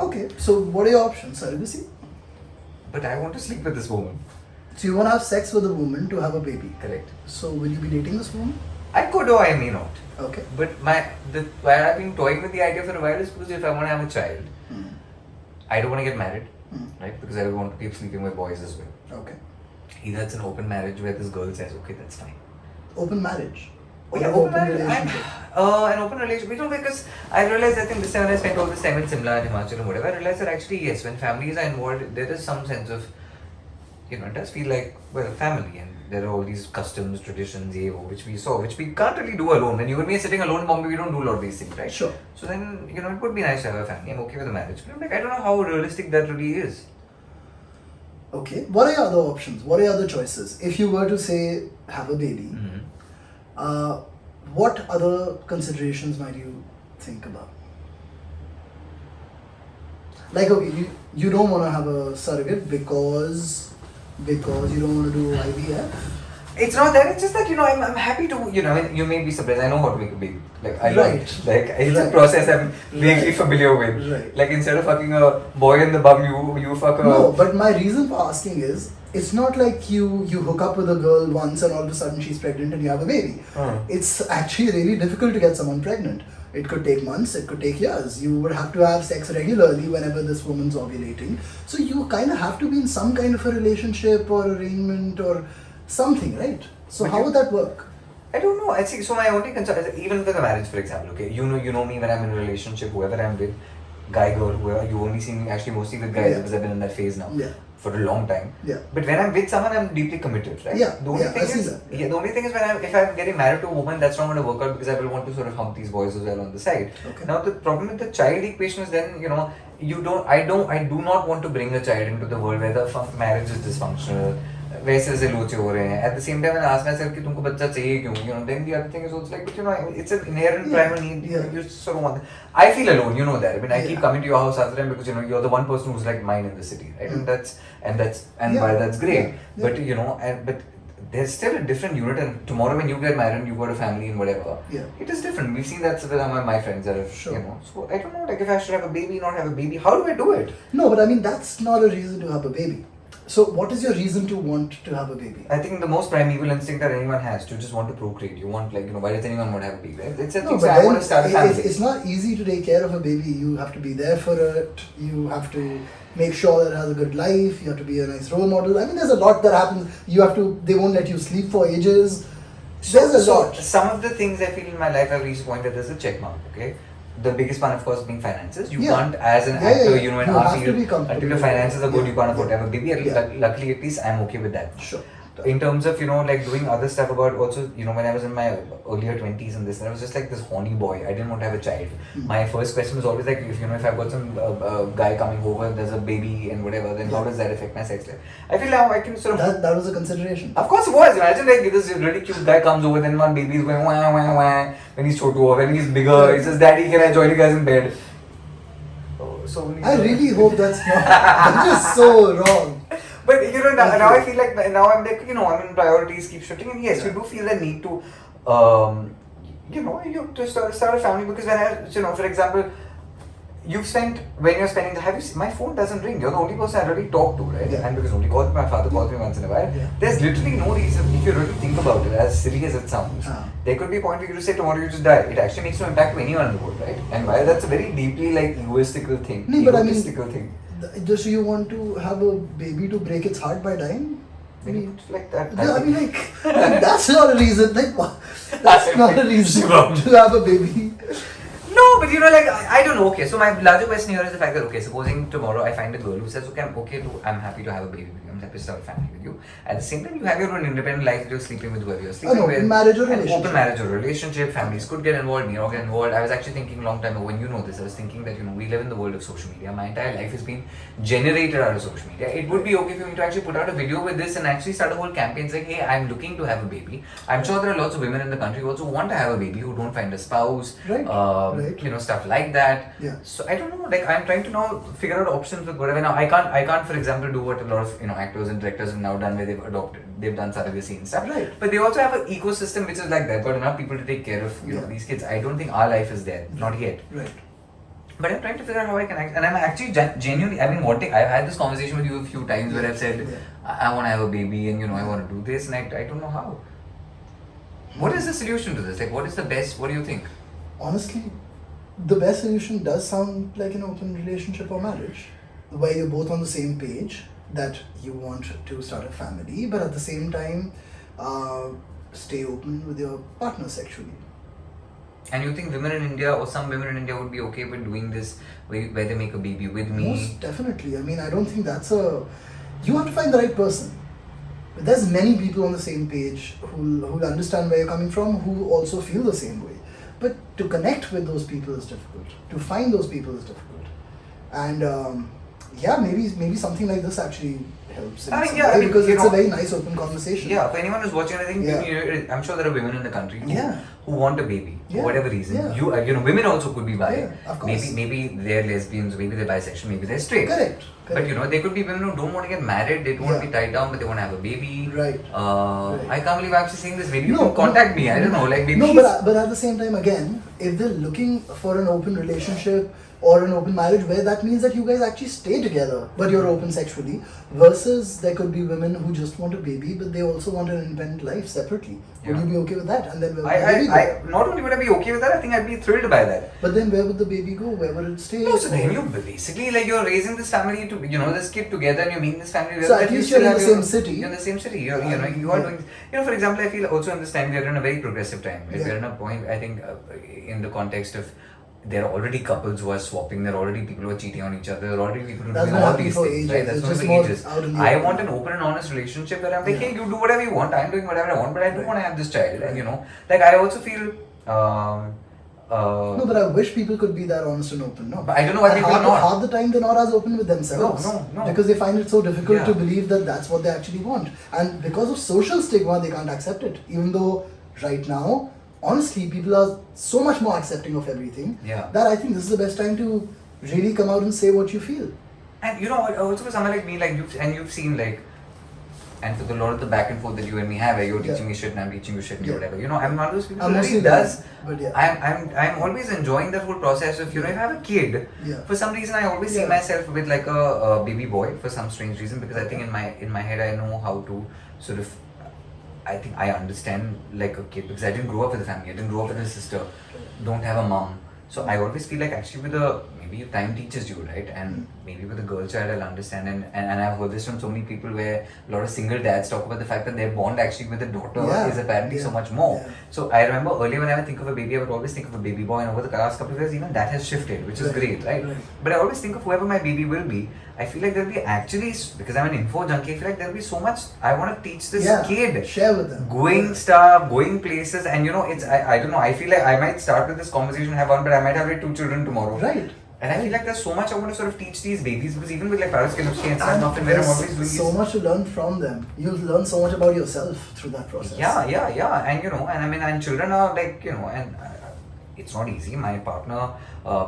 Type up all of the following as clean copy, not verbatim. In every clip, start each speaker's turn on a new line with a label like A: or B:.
A: Okay, so what are your options? Surrogacy?
B: But I want to sleep with this woman.
A: So you want to have sex with a woman to have a baby?
B: Correct.
A: So will you be dating this woman?
B: I could or I may not.
A: Okay.
B: But why I've been toying with the idea for a while is because if I want to have a child, I don't want to get married, right? Because I don't want to keep sleeping with boys as well.
A: Okay.
B: Either it's an open marriage where this girl says, okay, that's fine.
A: Open marriage?
B: Oh,
A: Or
B: yeah,
A: an
B: open
A: open
B: marriage.
A: relationship?
B: An open relationship. You know, because I realized, I think this time when I spent all this time in Simla and Himachal and whatever, I realized that actually, yes, when families are involved, there is some sense of, it does feel like, well, family. And there are all these customs, traditions, which we can't really do alone. When you and me are sitting alone in Bombay, we don't do a lot of these things, right?
A: Sure.
B: So then, it would be nice to have a family. I'm okay with a marriage. But I'm like, I don't know how realistic that really is.
A: Okay. What are your other options? What are your other choices? If you were to say, have a baby, what other considerations might you think about? Like, okay, you don't want to have a surrogate because you don't want to do IVF?
B: It's not that, it's just that, I'm happy to, you may be surprised, I know how to make a baby. Like, I love it. Like, it's a process I'm vaguely familiar with.
A: Right.
B: Like, instead of fucking a boy in the bum, you fuck a...
A: No, but my reason for asking is, it's not like you hook up with a girl once and all of a sudden she's pregnant and you have a baby. It's actually really difficult to get someone pregnant. It could take months, it could take years. You would have to have sex regularly whenever this woman's ovulating. So you kind of have to be in some kind of a relationship or arrangement or something, right? So how would that work?
B: I don't know. I see. So my only concern is, even with a marriage, for example, okay, you know me when I'm in a relationship, whoever I'm with, guy, girl, whoever, you only see me actually mostly with guys because I've been in that phase now.
A: Yeah.
B: For a long time.
A: Yeah.
B: But when I'm with someone, I'm deeply committed, right?
A: Yeah.
B: The only thing is if I'm getting married to a woman, that's not going to work out because I will want to sort of hump these boys as well on the side.
A: Okay.
B: Now the problem with the child equation is then, I do not want to bring a child into the world where the marriage is dysfunctional. वैसे से लोचे हो रहे हैं. At the same time, when I ask myself कि तुमको बच्चा चाहिए क्यों? Then the other thing is also like, but it's an inherent primal need. You sort of want. I feel alone, you know that. I mean, I keep coming to your house all the time because you're the one person who's like mine in the city, right? And that's great. But but there's still a different unit. And tomorrow when you get married, you got a family and whatever. Yeah. It is different. We've seen that with my friends that have, So I don't know, like if I should have a baby, not have a baby, how do I do it?
A: No, but I mean that's not a reason to have a baby. So what is your reason to want to have a baby?
B: I think the most primeval instinct that anyone has to just want to procreate. You want why does anyone want to have a baby?
A: I want to start a family. It's not easy to take care of a baby. You have to be there for it. You have to make sure that it has a good life. You have to be a nice role model. I mean, there's a lot that happens. They won't let you sleep for ages. There's a lot.
B: Some of the things I feel in my life I've reached a point that there's a check mark, okay? The biggest one, of course, being finances. You can't, as an actor, in our field, until your finances are good, you can't afford to have a baby. Luckily, at least, I'm okay with that.
A: Sure.
B: In terms of, like doing other stuff about also, when I was in my earlier 20s and this, and I was just like this horny boy. I didn't want to have a child. My first question was always like, if I've got some guy coming over, there's a baby and whatever, then how does that affect my sex life? I feel now I can sort of...
A: That was a consideration.
B: Of course it was. Imagine like this really cute guy comes over, then one baby is going wah wah wah. When he's chotu or when he's bigger, he says, Daddy, can I join you guys in bed?
A: I really hope that's not... That's just so wrong.
B: But now I feel like I'm priorities keep shifting, and yes, you do feel the need to you to start a family because when for example, when you're spending my phone doesn't ring. You're the only person I really talk to, right? And because my father calls me once in a while. There's literally no reason, if you really think about it, as silly as it sounds, there could be a point where you just say tomorrow you just die. It actually makes no impact to anyone in the world, right? And while that's a very deeply egoistical thing.
A: Thing. Just you want to have a baby to break its heart by dying?
B: I mean, like that.
A: That's not a reason. That's not a reason to have a baby.
B: No, but I don't know. Okay, so my larger question here is the fact that, okay, supposing tomorrow I find a girl who says, okay, I'm happy to have a baby with you, I'm happy to start a family with you. At the same time, you have your own independent life, you're sleeping with whoever you're sleeping with.
A: Open marriage or relationship.
B: Open marriage or relationship, families could get involved, me all get involved. I was actually thinking a long time ago, when this, I was thinking that, we live in the world of social media. My entire life has been generated out of social media. It would be okay for me to actually put out a video with this and actually start a whole campaign saying, hey, I'm looking to have a baby. I'm sure there are lots of women in the country who also want to have a baby, who don't find a spouse, stuff like that. So I don't know, I'm trying to now figure out options with whatever. Now I can't for example do what a lot of actors and directors have now done, where they've done surrogacy and stuff.
A: Right.
B: But they also have an ecosystem which is like that, got enough people to take care of these kids. I don't think our life is there, not yet.
A: Right.
B: But I'm trying to figure out how I can act, and I'm actually genuinely. I mean, I've had this conversation with you a few times where I've said, I want to have a baby, and I want to do this, and I don't know how. What is the solution to this? Like, what is the best? What do you think?
A: Honestly, the best solution does sound like an open relationship or marriage, where you're both on the same page that you want to start a family, but at the same time, stay open with your partner sexually.
B: And you think women in India or some women in India would be okay with doing this where they make a baby with me?
A: Most definitely. I mean, I don't think that's a... You have to find the right person. But there's many people on the same page who understand where you're coming from, who also feel the same way. But to connect with those people is difficult. To find those people is difficult. And maybe something like this actually helps. Because it's a very nice open conversation.
B: Yeah, for anyone who's watching, I think I'm sure there are women in the country who want a baby for whatever reason.
A: Yeah.
B: Women also could be bi.
A: Yeah, of course.
B: Maybe they're lesbians, maybe they're bisexual, maybe they're straight.
A: Correct.
B: But there could be women who don't want to get married, they don't want to be tied down, but they want to have a baby.
A: Right.
B: I can't believe I'm actually saying this. Maybe you can contact me. I don't know. Like maybe.
A: No, but at the same time, again, if they're looking for an open relationship or an open marriage, where that means that you guys actually stay together, but you're open sexually, versus there could be women who just want a baby, but they also want an independent life separately. Would you be okay with that? And then where would the baby go?
B: Not only would I be okay with that, I think I'd be thrilled by that.
A: But then where would the baby go? Where would it stay?
B: No, so then you basically you're raising this family to this kid together, and you're meeting this family.
A: So at least you're in the same city.
B: You're in the same city. You are doing. For example, I feel also in this time we are in a very progressive time. We're in a point. I think in the context of. There are already couples who are swapping, there are already people who are cheating on each other, there are already people who are doing all these things, right? That's not for ages. I want an open and honest relationship where I'm like, hey, you do whatever you want, I'm doing whatever I want, but I don't want to have this child. And I also feel...
A: no, but I wish people could be that honest and open, no?
B: But I don't know why people are not.
A: Half the time they're not as open with themselves.
B: No.
A: Because they find it so difficult to believe that that's what they actually want. And because of social stigma, they can't accept it. Even though right now, honestly, people are so much more accepting of everything that I think this is the best time to really come out and say what you feel.
B: And also for someone like me, you've seen and for a lot of the back and forth that you and me have, where you're teaching me shit and I'm teaching you shit and whatever. I'm one of those people who really does.
A: But
B: I'm always enjoying that whole process of if I have a kid, for some reason I always see myself with like a baby boy for some strange reason, because I think in my head I know how to sort of. I think I understand like a kid because I didn't grow up with a family. I didn't grow up with a sister. Don't have a mom. So I always feel like actually maybe time teaches you, right? And maybe with a girl child I'll understand. And I've heard this from so many people where a lot of single dads talk about the fact that their bond actually with the daughter is apparently so much more. Yeah. So I remember earlier when I would think of a baby, I would always think of a baby boy, and over the last couple of years even that has shifted, which is great, right? But I always think of whoever my baby will be. I feel like there'll be actually, because I'm an info junkie, I feel like there'll be so much I want to teach this kid.
A: Share with them.
B: Going places, and I don't know, I feel like I might start with this conversation, have one, but I might have like 2 children tomorrow.
A: Right.
B: And I feel like there's so much I want to sort of teach these babies, because even with like Paras Tomar and stuff, and where I'm always doing
A: so much to learn from them. You'll learn so much about yourself through that process.
B: Yeah. And children are like, it's not easy. My partner,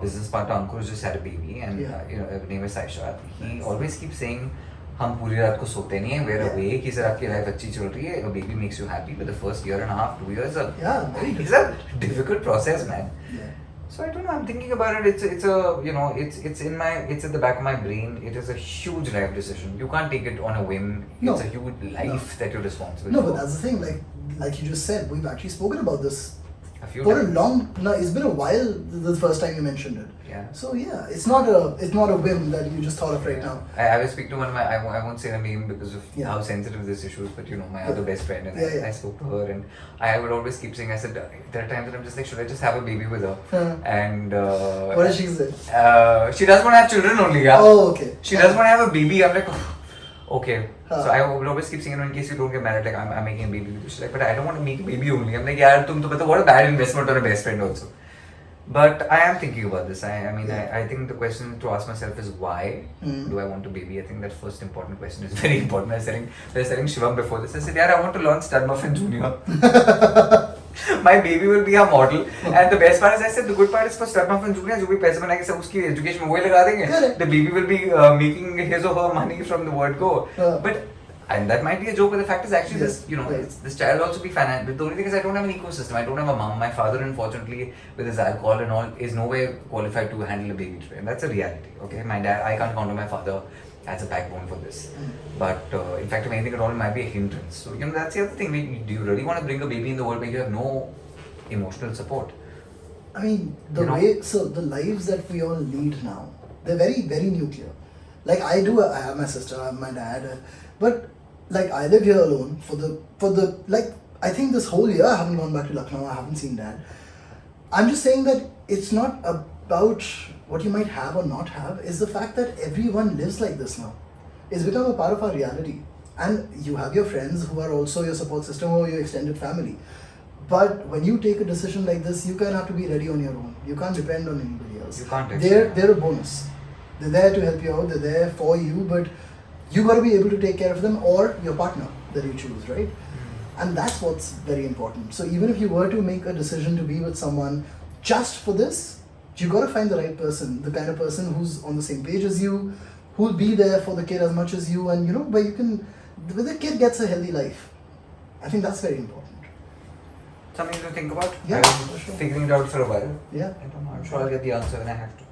B: business partner Ankur just had a baby, and his name is Saisha. He always keeps saying, हम पूरी रात को सोते नहीं हैं, we're awake, कि sir आपकी life अच्छी चल रही है, a baby makes you happy, but the first year and a half, 2 years, it's a difficult process, man. So I don't know, I'm thinking about it, it's at the back of my brain, it is a huge life decision. You can't take it on a whim, it's a huge life that you're responsible for.
A: No, but that's the thing, like you just said, we've actually spoken about this
B: a few
A: times.
B: No,
A: it's been a while the first time you mentioned it.
B: Yeah.
A: So it's not a whim that you just thought of right now.
B: I will speak to one of my, I won't say her name because of how sensitive this issue is, but my other best friend, and I spoke to her, and I would always keep saying, I said, there are times that I'm just like, should I just have a baby with her? And
A: what does she say?
B: She doesn't want to have children only.
A: Oh, okay.
B: She doesn't want to have a baby. I'm like, okay. So I would always keep saying, in case you don't get married, like I'm making a baby with you. She's like, but I don't want to make a baby only. I'm like, yeah, what a bad investment on a best friend also. But I am thinking about this. I think the question to ask myself is why do I want a baby? I think that first important question is very important. I was telling Shivam before this. I said, I want to learn Stud Muffin Junior. My baby will be a model, and the best part is, I said, the good part is for Stud Muffin Junior, जो भी पैसे बनाएंगे सब उसकी education में वही लगा देंगे. The baby will be making his or her money from the word go. But And that might be a joke, but the fact is actually
A: Yes,
B: this, you know,
A: right.
B: this child will also be financial. But the only thing is I don't have an ecosystem. I don't have a mom. My father, unfortunately, with his alcohol and all, is nowhere qualified to handle a baby today. And that's a reality, okay? My dad, I can't count on my father as a backbone for this. But in fact, if anything at all, it might be a hindrance. So, you know, that's the other thing. Do you really want to bring a baby in the world where you have no emotional support?
A: I mean, the lives that we all lead now, they're very, very nuclear. Like I have my sister, I have my dad, but like I live here alone for the like I think this whole year I haven't gone back to Lucknow, I haven't seen dad. I'm just saying that it's not about what you might have or not have, is the fact that everyone lives like this now. It's become a part of our reality. And you have your friends who are also your support system or your extended family. But when you take a decision like this, you kind of have to be ready on your own. You can't depend on anybody else.
B: You can't.
A: They're a bonus. They're there to help you out. They're there for you, but you got to be able to take care of them or your partner that you choose, right? And that's what's very important. So even if you were to make a decision to be with someone just for this, you got to find the right person, the kind of person who's on the same page as you, who'll be there for the kid as much as you, and you know, where the kid gets a healthy life. I think that's very important.
B: Something to think about.
A: Yeah,
B: I was
A: for sure.
B: figuring it out for a while.
A: Yeah.
B: I don't know. I'm sure I'll get the answer when I have to.